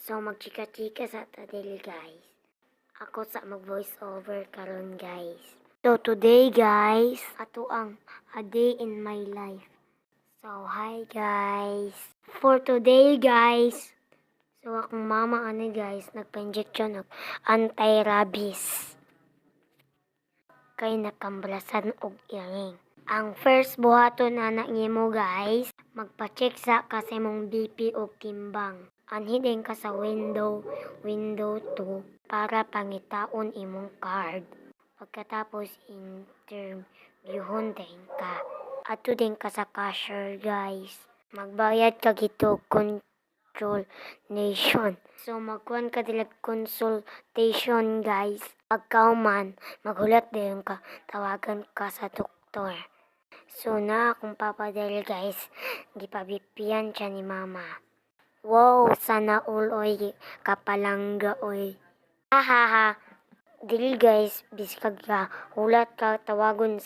So magchika-chika sa tadil guys. Ako sa mag-voice over karon guys. So today guys, ato ang a day in my life. So hi guys. For today guys, so akong mama ani guys nagpa-injection of anti-rabies. Kay nakambrasan og iring. Ang first buhaton na nimo guys, magpa-check sa kasi mong BP o timbang. Anhi din ka sa window 2 para pangitaon imong card. Pagkatapos interviewon din ka. Ato din ka sa cashier guys. Magbayad ka gito consultation. So magkuhan ka dilag consultation guys. Pagkauman, maghulat din ka, tawagan ka sa doktor. So na akong papadali guys, gipabipian siya ni mama. Wow, sana all oy, kapalangga oy. Hahaha. Dili guys, biskag ka, hulat ka, tawagon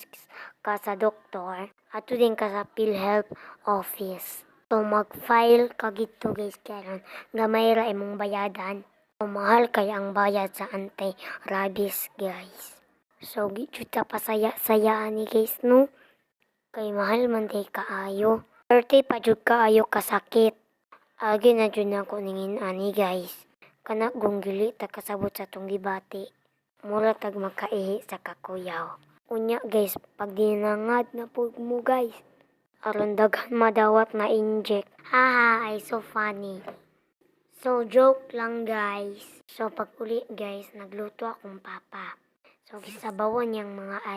ka sa doktor. Ato din ka sa PhilHealth office. So mag-file ka gito guys karon, gamay ra imong bayadan. So mahal kay ang bayad sa anti-rabies guys. So gijuta pasaya-saya ni guys no. Kay mahal man day kaayo. 30 pa jud kaayo kasakit. Agi na jud nako ningin ani guys. Kana gunggili ta kasabot sa tong gibati. Mura tag makaihi sa kakuyaw. Unya guys, pag dinangad na pud mo guys. Aron daghan madawat na inject. Haha, ay so funny. So joke lang guys. So pag uli guys, nagluto akong papa. So gisabawan niyang mga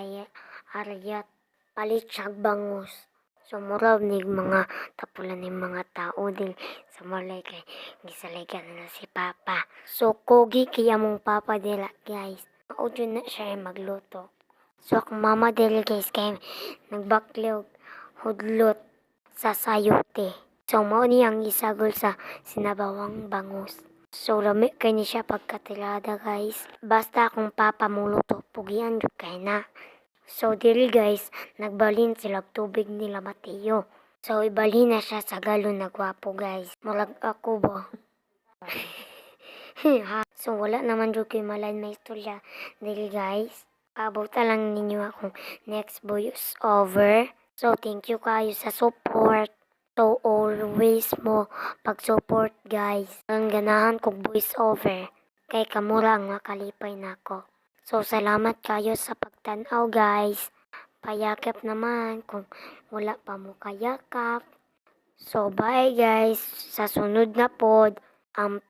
aryat palit siyag bangus. So mura ni mga tapulan ng mga tao din sa malay kay gisaligan na si papa. So kogi kaya mong papa dila guys. Maudyo na siya magluto. So akong mama dila guys kay nagbakliw hudlot sa sayote. So mao ni ang isagol sa sinabawang bangus. So lami kay ni siya pagkatilada guys. Basta akong papa muluto pugian jud kay na. So dili guys, nagbalin sila tubig nila Mateo. So ibalhin na siya sa galon na gwapo guys. Murag ako ba? So wala naman jud kay malain may istorya. Dili guys, abot lang ninyo akong next voice over. So thank you kayo sa support. So always mo pag-support guys. Ang ganahan kong voice over. Kay kamura ang makalipay nako. So, salamat kayo sa pagtanaw guys. Payakap naman kung wala pa mo kayakap. So, bye guys. Sa sunod na pod, ang